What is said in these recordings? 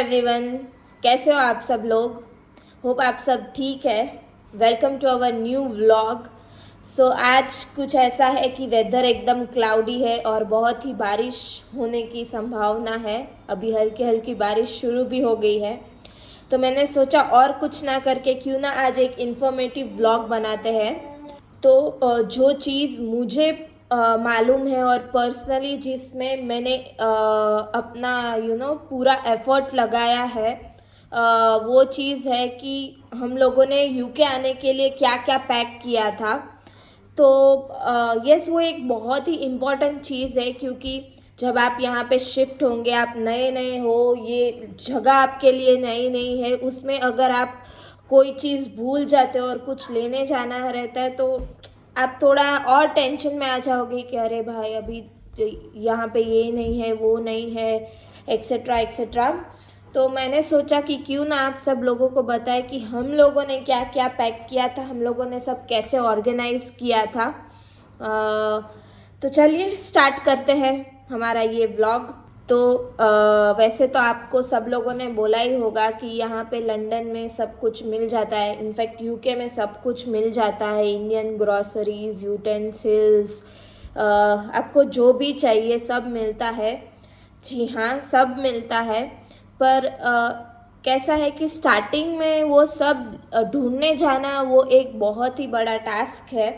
Everyone, कैसे हो आप सब लोग। होप आप सब ठीक है। Welcome to our new vlog. So आज कुछ ऐसा है कि वेदर एकदम क्लाउडी है और बहुत ही बारिश होने की संभावना है। अभी हल्की हल्की बारिश शुरू भी हो गई है, तो मैंने सोचा और कुछ ना करके क्यों ना आज एक इन्फॉर्मेटिव व्लॉग बनाते हैं। तो जो चीज़ मुझे मालूम है और पर्सनली जिसमें मैंने अपना पूरा एफर्ट लगाया है, वो चीज़ है कि हम लोगों ने यूके आने के लिए क्या क्या पैक किया था। तो यस, वो एक बहुत ही इम्पॉर्टेंट चीज़ है, क्योंकि जब आप यहाँ पे शिफ्ट होंगे, आप नए नए हो, ये जगह आपके लिए नई नई है, उसमें अगर आप कोई चीज़ भूल जाते हो और कुछ लेने जाना रहता है तो आप थोड़ा और टेंशन में आ जाओगे कि अरे भाई अभी यहाँ पे ये नहीं है, वो नहीं है, एक्सेट्रा एक्सेट्रा। तो मैंने सोचा कि क्यों ना आप सब लोगों को बताए कि हम लोगों ने क्या क्या पैक किया था, हम लोगों ने सब कैसे ऑर्गेनाइज किया था। तो चलिए स्टार्ट करते हैं हमारा ये व्लॉग। तो वैसे तो आपको सब लोगों ने बोला ही होगा कि यहाँ पे लंदन में सब कुछ मिल जाता है। इनफैक्ट यूके में सब कुछ मिल जाता है, इंडियन ग्रॉसरीज, यूटेंसिल्स, आपको जो भी चाहिए सब मिलता है। जी हाँ, सब मिलता है। पर कैसा है कि स्टार्टिंग में वो सब ढूंढने जाना वो एक बहुत ही बड़ा टास्क है।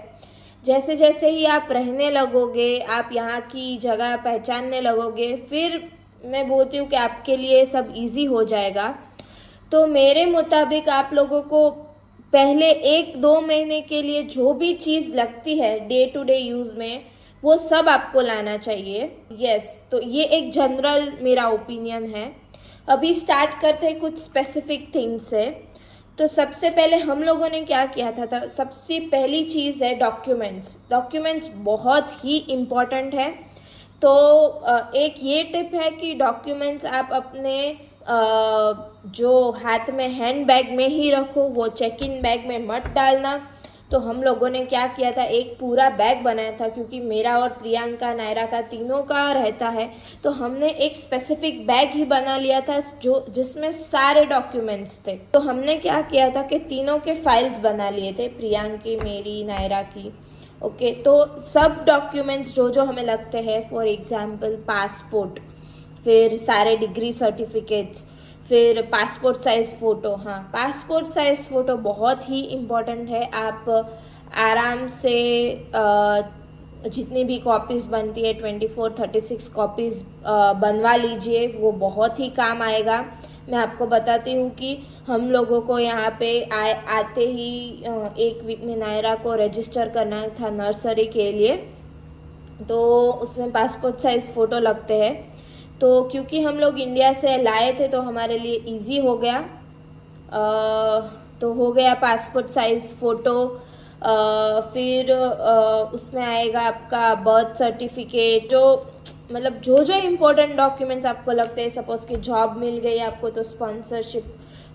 जैसे जैसे ही आप रहने लगोगे, आप यहाँ की जगह पहचानने लगोगे, फिर मैं बोलती हूँ कि आपके लिए सब इजी हो जाएगा। तो मेरे मुताबिक आप लोगों को पहले 1-2 महीने के लिए जो भी चीज़ लगती है डे टू डे यूज़ में, वो सब आपको लाना चाहिए। यस, तो ये एक जनरल मेरा ओपिनियन है। अभी स्टार्ट करते हैं कुछ स्पेसिफिक थिंग्स से। तो सबसे पहले हम लोगों ने क्या किया था, सबसे पहली चीज़ है डॉक्यूमेंट्स। डॉक्यूमेंट्स बहुत ही इम्पॉर्टेंट है। तो एक ये टिप है कि डॉक्यूमेंट्स आप अपने जो हाथ में हैंड बैग में ही रखो, वो चेक इन बैग में मत डालना। तो हम लोगों ने क्या किया था, एक पूरा बैग बनाया था, क्योंकि मेरा और प्रियंका नायरा का तीनों का रहता है। तो हमने एक स्पेसिफिक बैग ही बना लिया था जो जिसमें सारे डॉक्यूमेंट्स थे। तो हमने क्या किया था कि तीनों के फाइल्स बना लिए थे, प्रियंका, मेरी, नायरा की। ओके, तो सब डॉक्यूमेंट्स जो जो हमें लगते हैं, फॉर एग्जाम्पल पासपोर्ट, फिर सारे डिग्री सर्टिफिकेट्स, फिर पासपोर्ट साइज़ फ़ोटो। हाँ, पासपोर्ट साइज़ फ़ोटो बहुत ही इम्पोर्टेंट है। आप आराम से जितनी भी कॉपीज़ बनती है 24-36 कॉपीज़ बनवा लीजिए, वो बहुत ही काम आएगा। मैं आपको बताती हूँ कि हम लोगों को यहाँ पे आते ही 1 वीक में नायरा को रजिस्टर करना था नर्सरी के लिए, तो उसमें पासपोर्ट साइज़ फ़ोटो लगते हैं। तो क्योंकि हम लोग इंडिया से लाए थे तो हमारे लिए इजी हो गया। तो हो गया पासपोर्ट साइज़ फ़ोटो। फिर उसमें आएगा आपका बर्थ सर्टिफिकेट, जो मतलब जो जो इम्पोर्टेंट डॉक्यूमेंट्स आपको लगते हैं। सपोज़ कि जॉब मिल गई आपको तो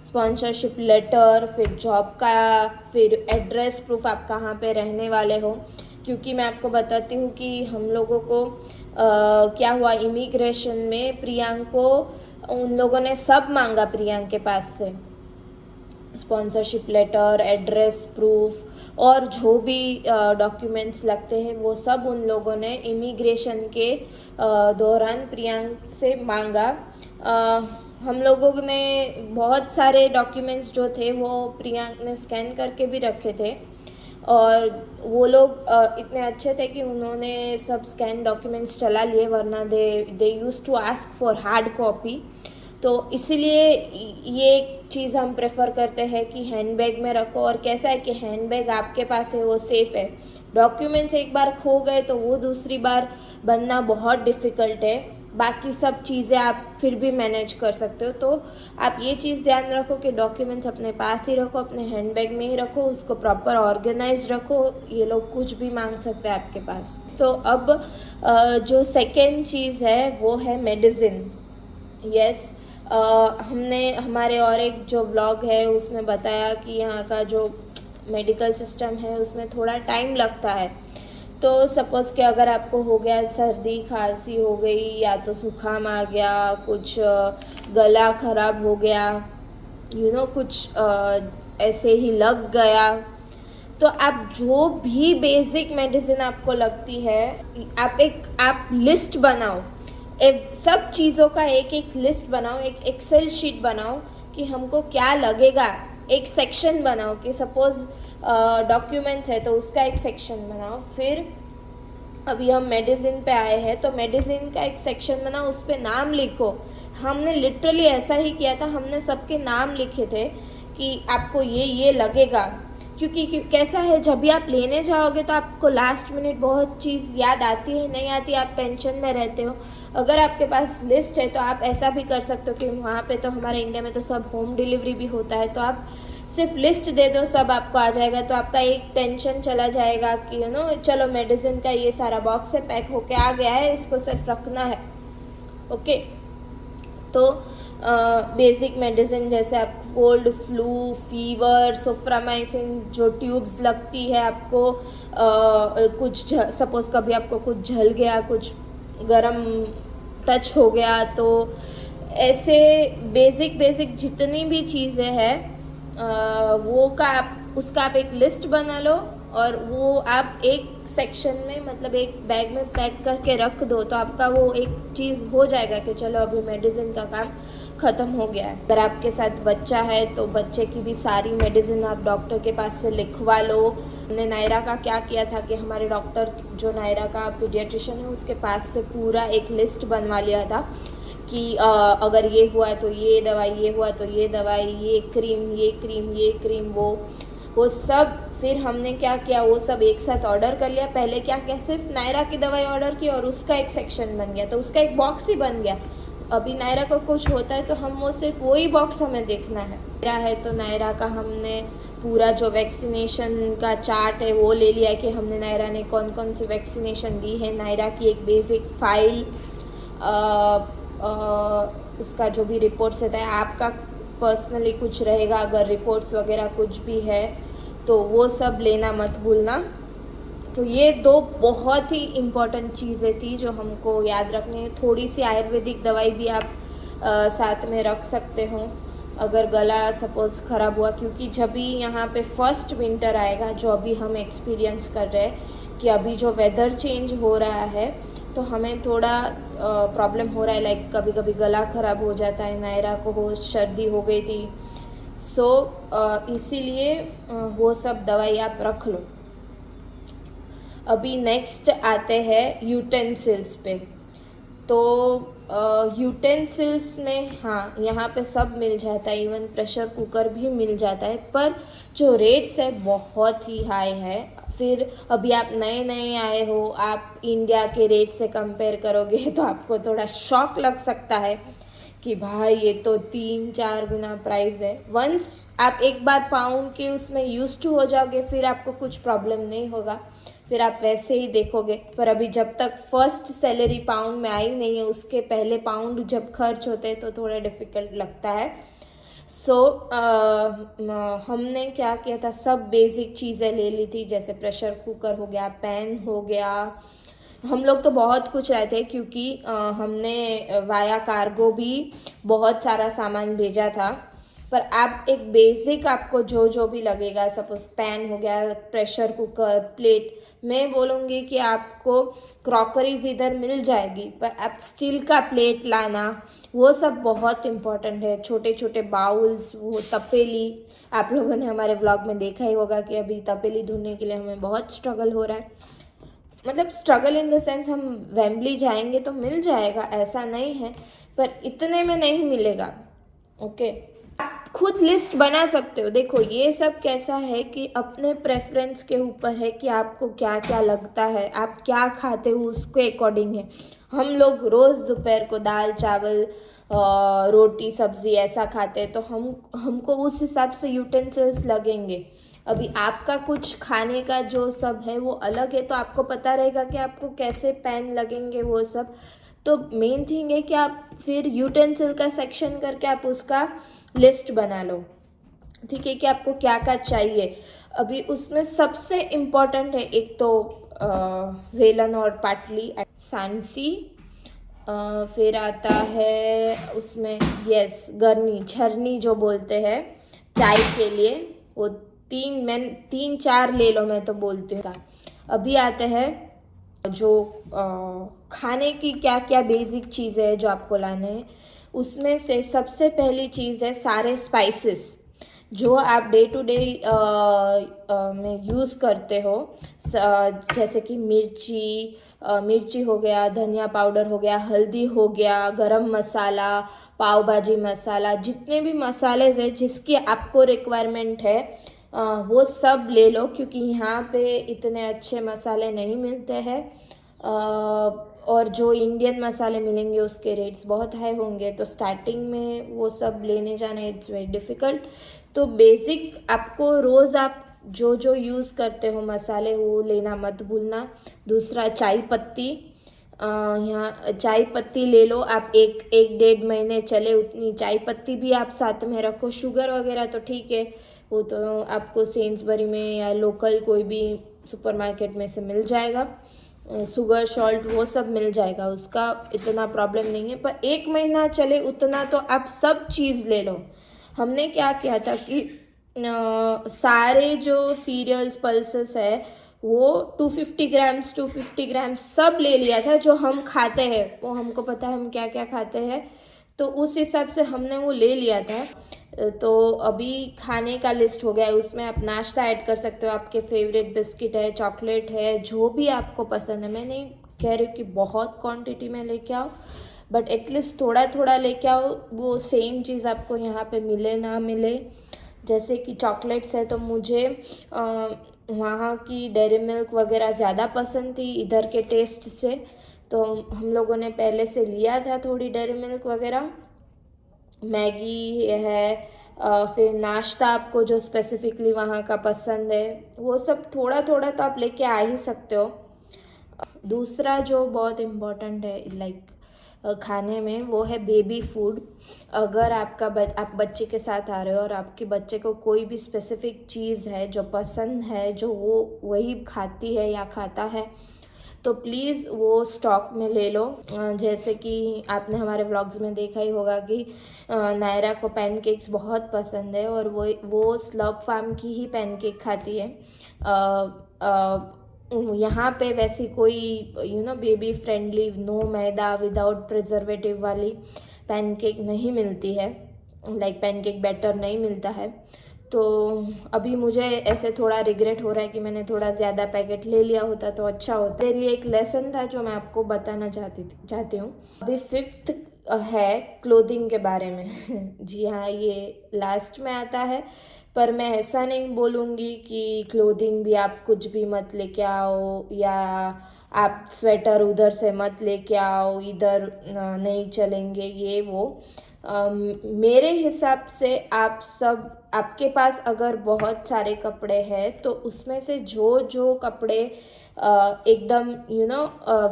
स्पॉन्सरशिप लेटर, फिर जॉब का, फिर एड्रेस प्रूफ, आप कहाँ पे रहने वाले हो। क्योंकि मैं आपको बताती हूँ कि हम लोगों को क्या हुआ, इमिग्रेशन में प्रियांक को उन लोगों ने सब मांगा प्रियांक के पास से, स्पॉन्सरशिप लेटर, एड्रेस प्रूफ और जो भी डॉक्यूमेंट्स लगते हैं वो सब उन लोगों ने इमिग्रेशन के दौरान प्रियांक से मांगा। हम लोगों ने बहुत सारे डॉक्यूमेंट्स जो थे वो प्रियांक ने स्कैन करके भी रखे थे, और वो लोग इतने अच्छे थे कि उन्होंने सब स्कैन डॉक्यूमेंट्स चला लिए, वरना they use to ask for hard copy. तो इसीलिए ये एक चीज़ हम प्रेफर करते हैं कि हैंडबैग में रखो। और कैसा है कि हैंडबैग आपके पास है वो सेफ़ है। डॉक्यूमेंट्स एक बार खो गए तो वो दूसरी बार बनना बहुत डिफ़िकल्ट है। बाकी सब चीज़ें आप फिर भी मैनेज कर सकते हो। तो आप ये चीज़ ध्यान रखो कि डॉक्यूमेंट्स अपने पास ही रखो, अपने हैंडबैग में ही रखो, उसको प्रॉपर ऑर्गेनाइज रखो। ये लोग कुछ भी मांग सकते हैं आपके पास। तो अब जो सेकेंड चीज़ है वो है मेडिसिन। यस, हमने हमारे और एक जो व्लॉग है उसमें बताया कि यहाँ का जो मेडिकल सिस्टम है उसमें थोड़ा टाइम लगता है। तो सपोज़ कि अगर आपको हो गया सर्दी खांसी हो गई या तो जुकाम आ गया, कुछ गला खराब हो गया, कुछ ऐसे ही लग गया, तो आप जो भी बेसिक मेडिसिन आपको लगती है, आप लिस्ट बनाओ, सब चीज़ों का एक एक लिस्ट बनाओ, एक एक्सेल शीट बनाओ कि हमको क्या लगेगा, एक सेक्शन बनाओ कि सपोज़ डॉक्यूमेंट्स है तो उसका एक सेक्शन बनाओ। फिर अभी हम मेडिसिन पे आए हैं तो मेडिसिन का एक सेक्शन बनाओ, उस पर नाम लिखो। हमने लिटरली ऐसा ही किया था, हमने सबके नाम लिखे थे कि आपको ये लगेगा, क्योंकि कैसा है जब भी आप लेने जाओगे तो आपको लास्ट मिनट बहुत चीज़ याद आती है, नहीं आती, आप टेंशन में रहते हो। अगर आपके पास लिस्ट है तो आप ऐसा भी कर सकते हो कि वहाँ पे तो हमारे इंडिया में तो सब होम डिलीवरी भी होता है, तो आप सिर्फ लिस्ट दे दो, सब आपको आ जाएगा, तो आपका एक टेंशन चला जाएगा कि चलो मेडिसिन का ये सारा बॉक्स है, पैक होके आ गया है, इसको सिर्फ रखना है। ओके, तो बेसिक मेडिसिन जैसे आप कोल्ड, फ्लू, फीवर, सोफ्रामाइसिन जो ट्यूब्स लगती है आपको, कुछ सपोज कभी आपको कुछ झल गया, कुछ गरम टच हो गया, तो ऐसे बेसिक जितनी भी चीज़ें हैं उसका आप एक लिस्ट बना लो और वो आप एक सेक्शन में, मतलब एक बैग में पैक करके रख दो, तो आपका वो एक चीज़ हो जाएगा कि चलो अभी मेडिसिन का काम ख़त्म हो गया है। अगर आपके साथ बच्चा है तो बच्चे की भी सारी मेडिसिन आप डॉक्टर के पास से लिखवा लो। हमने नायरा का क्या किया था कि हमारे डॉक्टर जो नायरा का पीडियाट्रिशियन है उसके पास से पूरा एक लिस्ट बनवा लिया था कि अगर ये हुआ तो ये दवाई, ये हुआ तो ये दवाई, ये क्रीम, वो सब। फिर हमने क्या किया, वो सब एक साथ ऑर्डर कर लिया। पहले क्या किया, सिर्फ नायरा की दवाई ऑर्डर की और उसका एक सेक्शन बन गया, तो उसका एक बॉक्स ही बन गया। अभी नायरा को कुछ होता है तो हम वो सिर्फ वही बॉक्स हमें देखना है। नायरा है तो नायरा का हमने पूरा जो वैक्सीनेशन का चार्ट है वो ले लिया कि हमने नायरा ने कौन कौन सी वैक्सीनेशन दी है। नायरा की एक बेसिक फाइल, उसका जो भी रिपोर्ट्स रहता है, आपका पर्सनली कुछ रहेगा अगर रिपोर्ट्स वगैरह कुछ भी है तो वो सब लेना मत भूलना। तो ये दो बहुत ही इम्पॉर्टेंट चीज़ें थी जो हमको याद रखनी है। थोड़ी सी आयुर्वेदिक दवाई भी आप साथ में रख सकते हो अगर गला सपोज़ ख़राब हुआ, क्योंकि जब भी यहाँ पे फर्स्ट विंटर आएगा जो अभी हम एक्सपीरियंस कर रहे हैं कि अभी जो वेदर चेंज हो रहा है तो हमें थोड़ा प्रॉब्लम हो रहा है, लाइक कभी कभी गला ख़राब हो जाता है। नायरा को वो सर्दी हो गई थी, सो इसीलिए वो सब दवाई आप रख लो। अभी नेक्स्ट आते हैं यूटेंसिल्स पे। तो यूटेंसिल्स में हाँ, यहाँ पे सब मिल जाता है, इवन प्रेशर कुकर भी मिल जाता है, पर जो रेट्स है बहुत ही हाई है। फिर अभी आप नए नए आए हो, आप इंडिया के रेट से कंपेयर करोगे तो आपको थोड़ा शॉक लग सकता है कि भाई ये तो 3-4 गुना प्राइस है। वंस आप एक बार पाउंड के उसमें यूज टू हो जाओगे फिर आपको कुछ प्रॉब्लम नहीं होगा, फिर आप वैसे ही देखोगे। पर अभी जब तक फर्स्ट सैलरी पाउंड में आई नहीं है, उसके पहले पाउंड जब खर्च होते हैं तो थोड़ा डिफ़िकल्ट लगता है। सो हमने क्या किया था, सब बेसिक चीज़ें ले ली थी, जैसे प्रेशर कुकर हो गया, पैन हो गया। हम लोग तो बहुत कुछ लाए थे क्योंकि हमने वाया कार्गो भी बहुत सारा सामान भेजा था। पर आप एक बेसिक आपको जो जो भी लगेगा, सपोज पैन हो गया, प्रेशर कुकर, प्लेट, मैं बोलूँगी कि आपको क्रॉकरीज इधर मिल जाएगी, पर आप स्टील का प्लेट लाना, वो सब बहुत इम्पोर्टेंट है। छोटे छोटे बाउल्स, वो तपेली, आप लोगों ने हमारे व्लॉग में देखा ही होगा कि अभी तपेली धोने के लिए हमें बहुत स्ट्रगल हो रहा है। मतलब स्ट्रगल इन द सेंस, हम वेम्बली जाएंगे तो मिल जाएगा, ऐसा नहीं है, पर इतने में नहीं मिलेगा। ओके, आप खुद लिस्ट बना सकते हो। देखो ये सब कैसा है कि अपने प्रेफरेंस के ऊपर है कि आपको क्या क्या लगता है, आप क्या खाते हो उसके अकॉर्डिंग है। हम लोग रोज़ दोपहर को दाल चावल रोटी सब्ज़ी ऐसा खाते हैं, तो हमको उस हिसाब से यूटेंसिल्स लगेंगे। अभी आपका कुछ खाने का जो सब है वो अलग है, तो आपको पता रहेगा कि आपको कैसे पैन लगेंगे वो सब। तो मेन थिंग है कि आप फिर यूटेंसिल का सेक्शन करके आप उसका लिस्ट बना लो, ठीक है, कि आपको क्या क्या चाहिए। अभी उसमें सबसे इम्पॉर्टेंट है, एक तो वेलन और पाटली, सांसी। फिर आता है उसमें गरनी, झरनी जो बोलते हैं चाय के लिए, वो तीन चार ले लो, मैं तो बोलती हूँ। अभी आते हैं जो खाने की क्या क्या बेसिक चीज़ें हैं जो आपको लाने हैं। उसमें से सबसे पहली चीज़ है सारे स्पाइसेस जो आप डे टू डे में यूज़ करते हो, जैसे कि मिर्ची हो गया, धनिया पाउडर हो गया, हल्दी हो गया, गरम मसाला, पाव भाजी मसाला, जितने भी मसाले हैं जिसकी आपको रिक्वायरमेंट है वो सब ले लो, क्योंकि यहाँ पे इतने अच्छे मसाले नहीं मिलते हैं और जो इंडियन मसाले मिलेंगे उसके रेट्स बहुत हाई होंगे, तो स्टार्टिंग में वो सब लेने जाना इट्स वेरी डिफ़िकल्ट। तो बेसिक आपको रोज़ आप जो जो यूज़ करते हो मसाले वो लेना मत भूलना। दूसरा चाय पत्ती, यहाँ चाय पत्ती ले लो आप, एक डेढ़ महीने चले उतनी चाय पत्ती भी आप साथ में रखो। शुगर वगैरह तो ठीक है, वो तो आपको सेंसबरी में या लोकल कोई भी सुपरमार्केट में से मिल जाएगा, शुगर सॉल्ट वो सब मिल जाएगा, उसका इतना प्रॉब्लम नहीं है। पर एक महीना चले उतना तो आप सब चीज़ ले लो। हमने क्या किया था कि सारे जो सीरियल्स पल्सेस है वो 250 ग्राम्स सब ले लिया था, जो हम खाते हैं वो हमको पता है हम क्या क्या खाते हैं, तो उस हिसाब से हमने वो ले लिया था। तो अभी खाने का लिस्ट हो गया है, उसमें आप नाश्ता ऐड कर सकते हो, आपके फेवरेट बिस्किट है, चॉकलेट है, जो भी आपको पसंद है। मैं नहीं कह रही कि बहुत क्वांटिटी में लेके आओ, बट एटलीस्ट थोड़ा थोड़ा लेके आओ, वो सेम चीज़ आपको यहाँ पे मिले ना मिले। जैसे कि चॉकलेट्स है तो मुझे वहाँ की डेयरी मिल्क वगैरह ज़्यादा पसंद थी इधर के टेस्ट से, तो हम लोगों ने पहले से लिया था थोड़ी डेयरी मिल्क वगैरह। मैगी है, फिर नाश्ता आपको जो स्पेसिफिकली वहाँ का पसंद है वो सब थोड़ा थोड़ा तो आप लेके आ ही सकते हो। दूसरा जो बहुत इम्पोर्टेंट है लाइक खाने में, वो है बेबी फूड। अगर आप बच्चे के साथ आ रहे हो और आपके बच्चे को कोई भी स्पेसिफिक चीज़ है जो पसंद है, जो वो वही खाती है या खाता है, तो प्लीज़ वो स्टॉक में ले लो। जैसे कि आपने हमारे व्लॉग्स में देखा ही होगा कि नायरा को पैनकेक्स बहुत पसंद है और वो स्लर्प फार्म की ही पैनकेक खाती है। यहाँ पे वैसी कोई बेबी फ्रेंडली, नो मैदा, विदाउट प्रिजर्वेटिव वाली पैनकेक नहीं मिलती है, लाइक पैनकेक बैटर नहीं मिलता है। तो अभी मुझे ऐसे थोड़ा रिग्रेट हो रहा है कि मैंने थोड़ा ज़्यादा पैकेट ले लिया होता तो अच्छा होता। मेरे लिए एक लेसन था जो मैं आपको बताना चाहती हूँ। अभी 5th है क्लोथिंग के बारे में जी हाँ, ये लास्ट में आता है, पर मैं ऐसा नहीं बोलूँगी कि क्लोथिंग भी आप कुछ भी मत लेके आओ, या आप स्वेटर उधर से मत लेके आओ, इधर नहीं चलेंगे ये वो। मेरे हिसाब से आपके पास अगर बहुत सारे कपड़े हैं तो उसमें से जो कपड़े एकदम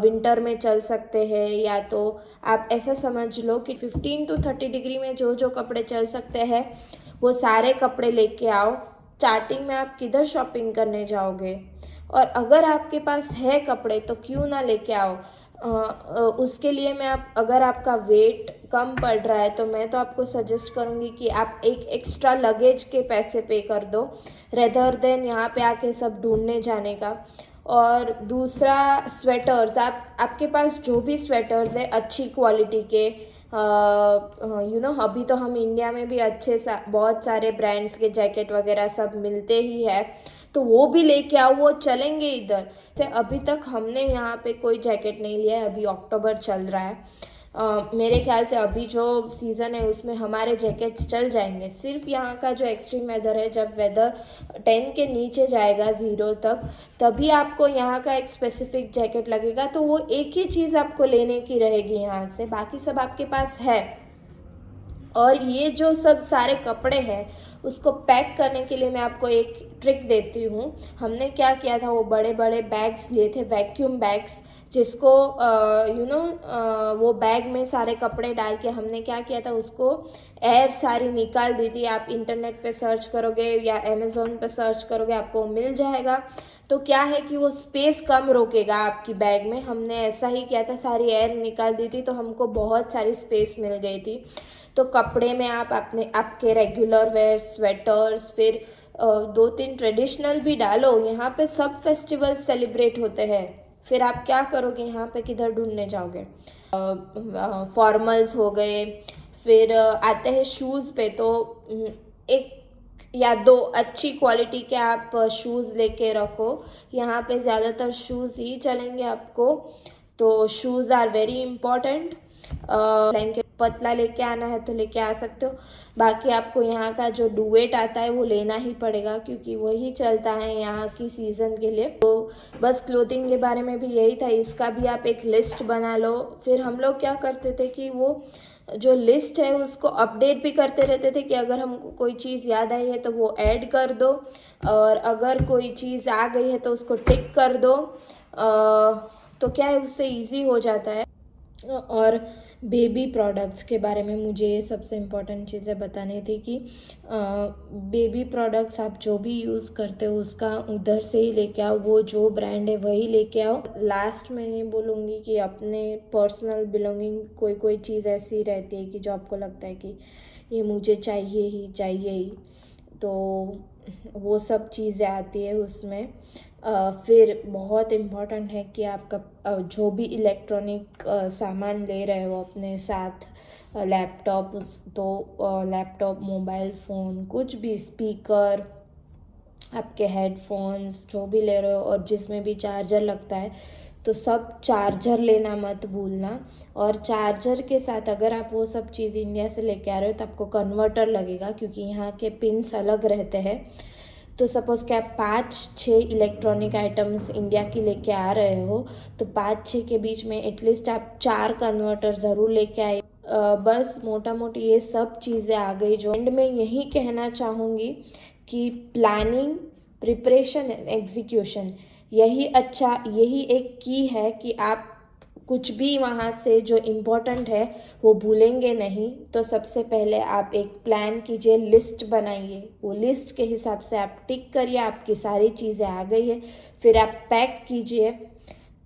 विंटर में चल सकते हैं, या तो आप ऐसा समझ लो कि 15 to 30 डिग्री में जो कपड़े चल सकते हैं वो सारे कपड़े लेके आओ। स्टार्टिंग में आप किधर शॉपिंग करने जाओगे, और अगर आपके पास है कपड़े तो क्यों ना लेके आओ। उसके लिए अगर आपका वेट कम पड़ रहा है तो मैं तो आपको सजेस्ट करूँगी कि आप एक एक्स्ट्रा लगेज के पैसे पे कर दो, रेदर देन यहाँ पे आके सब ढूंढने जाने का। और दूसरा स्वेटर्स, आपके पास जो भी स्वेटर्स है अच्छी क्वालिटी के, अभी तो हम इंडिया में भी बहुत सारे ब्रांड्स के जैकेट वगैरह सब मिलते ही है, तो वो भी लेके आओ, वो चलेंगे इधर से। अभी तक हमने यहाँ पे कोई जैकेट नहीं लिया है, अभी अक्टूबर चल रहा है। मेरे ख्याल से अभी जो सीज़न है उसमें हमारे जैकेट्स चल जाएंगे। सिर्फ यहाँ का जो एक्सट्रीम वेदर है, जब वेदर 10 के नीचे जाएगा 0 तक, तभी आपको यहाँ का एक स्पेसिफिक जैकेट लगेगा, तो वो एक ही चीज़ आपको लेने की रहेगी यहाँ से, बाकी सब आपके पास है। और ये जो सब सारे कपड़े हैं उसको पैक करने के लिए मैं आपको एक ट्रिक देती हूँ। हमने क्या किया था, वो बड़े बड़े बैग्स लिए थे, वैक्यूम बैग्स, जिसको वो बैग में सारे कपड़े डाल के हमने क्या किया था, उसको एयर सारी निकाल दी थी। आप इंटरनेट पे सर्च करोगे या अमेज़ोन पे सर्च करोगे, आपको मिल जाएगा। तो क्या है कि वो स्पेस कम रोकेगा आपकी बैग में। हमने ऐसा ही किया था, सारी एयर निकाल दी थी तो हमको बहुत सारी स्पेस मिल गई थी। तो कपड़े में आप अपने आपके रेगुलर वेयर, स्वेटर्स, फिर 2-3 ट्रेडिशनल भी डालो। यहाँ पे सब फेस्टिवल्स सेलिब्रेट होते हैं। फिर आप क्या करोगे, यहाँ पे किधर ढूंढने जाओगे। फॉर्मल्स हो गए, फिर आते हैं शूज़ पे। तो एक या 2 अच्छी क्वालिटी के आप शूज़ लेके रखो। यहाँ पे ज़्यादातर शूज़ ही चलेंगे आपको, तो shoes are very important. Blanket पतला लेके आना है तो लेके आ सकते हो। बाकी आपको यहाँ का जो डुएट आता है वो लेना ही पड़ेगा, क्योंकि वही चलता है यहाँ की सीज़न के लिए। तो बस क्लोथिंग के बारे में भी यही था, इसका भी आप एक लिस्ट बना लो। फिर हम लोग क्या करते थे कि वो जो लिस्ट है उसको अपडेट भी करते रहते थे कि अगर हमको कोई चीज़ याद आई है तो वो ऐड कर दो, और अगर कोई चीज़ आ गई है तो उसको टिक कर दो। तो क्या है, उससे इजी हो जाता है। और बेबी प्रोडक्ट्स के बारे में मुझे ये सबसे इम्पोर्टेंट चीज़ें बतानी थी कि बेबी प्रोडक्ट्स आप जो भी यूज़ करते हो उसका उधर से ही लेके आओ, वो जो ब्रांड है वही लेके आओ। लास्ट में ये बोलूँगी कि अपने पर्सनल बिलोंगिंग, कोई कोई चीज़ ऐसी रहती है कि जो आपको लगता है कि ये मुझे चाहिए ही, तो वो सब चीज़ें आती है उसमें। फिर बहुत इम्पॉर्टेंट है कि आपका जो भी इलेक्ट्रॉनिक सामान ले रहे हो अपने साथ, लैपटॉप, लैपटॉप, मोबाइल फ़ोन, कुछ भी, स्पीकर, आपके हेडफोन्स जो भी ले रहे हो, और जिसमें भी चार्जर लगता है तो सब चार्जर लेना मत भूलना। और चार्जर के साथ अगर आप वो सब चीज़ इंडिया से लेके आ रहे हो तो आपको कन्वर्टर लगेगा, क्योंकि यहाँ के पिन्स अलग रहते हैं। तो सपोज़ कि आप 5-6 इलेक्ट्रॉनिक आइटम्स इंडिया की लेके आ रहे हो, तो 5-6 के बीच में एटलीस्ट आप 4 कन्वर्टर ज़रूर लेके आए। बस मोटा मोटी ये सब चीज़ें आ गई। जो एंड में यही कहना चाहूँगी कि प्लानिंग, प्रिपरेशन एंड एग्जीक्यूशन, यही एक की है कि आप कुछ भी वहाँ से जो इम्पोर्टेंट है वो भूलेंगे नहीं। तो सबसे पहले आप एक प्लान कीजिए, लिस्ट बनाइए, वो लिस्ट के हिसाब से आप टिक करिए, आपकी सारी चीज़ें आ गई है। फिर आप पैक कीजिए,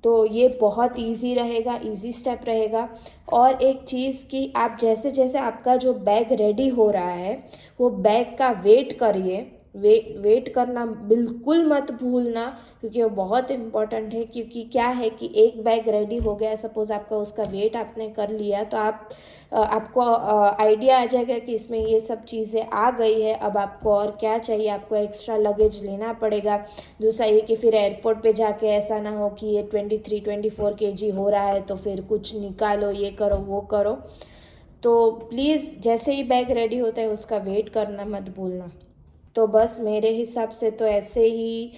तो ये बहुत इजी रहेगा, इजी स्टेप रहेगा। और एक चीज़ कि आप जैसे जैसे आपका जो बैग रेडी हो रहा है, वो बैग का वेट करिए। वेट करना बिल्कुल मत भूलना, क्योंकि वो बहुत इम्पॉर्टेंट है। क्योंकि क्या है कि एक बैग रेडी हो गया, सपोज़ आपका उसका वेट आपने कर लिया, तो आपको आइडिया आ जाएगा कि इसमें ये सब चीज़ें आ गई है, अब आपको और क्या चाहिए, आपको एक्स्ट्रा लगेज लेना पड़ेगा। दूसरा ये कि फिर एयरपोर्ट पे जाके ऐसा ना हो कि ये 23-24 kg हो रहा है तो फिर कुछ निकालो, ये करो वो करो। तो प्लीज़ जैसे ही बैग रेडी होता है उसका वेट करना मत भूलना। तो बस मेरे हिसाब से तो ऐसे ही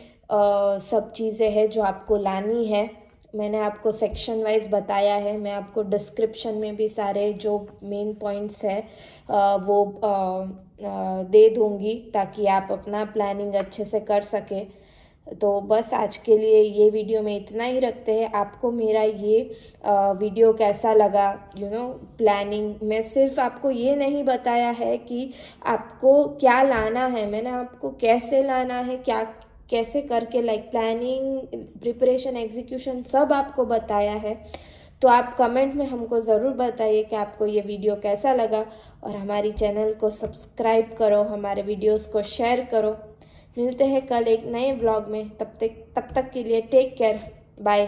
सब चीज़ें हैं जो आपको लानी है। मैंने आपको सेक्शन वाइज बताया है, मैं आपको डिस्क्रिप्शन में भी सारे जो मेन पॉइंट्स है वो दे दूँगी, ताकि आप अपना प्लानिंग अच्छे से कर सकें। तो बस आज के लिए ये वीडियो में इतना ही रखते हैं। आपको मेरा ये वीडियो कैसा लगा, प्लानिंग में सिर्फ आपको ये नहीं बताया है कि आपको क्या लाना है, मैंने आपको कैसे लाना है, क्या कैसे करके, लाइक प्लानिंग, प्रिपरेशन, एग्जीक्यूशन सब आपको बताया है। तो आप कमेंट में हमको ज़रूर बताइए कि आपको ये वीडियो कैसा लगा, और हमारी चैनल को सब्सक्राइब करो, हमारे वीडियोस को शेयर करो। मिलते हैं कल एक नए व्लॉग में, तब तक के लिए टेक केयर, बाय।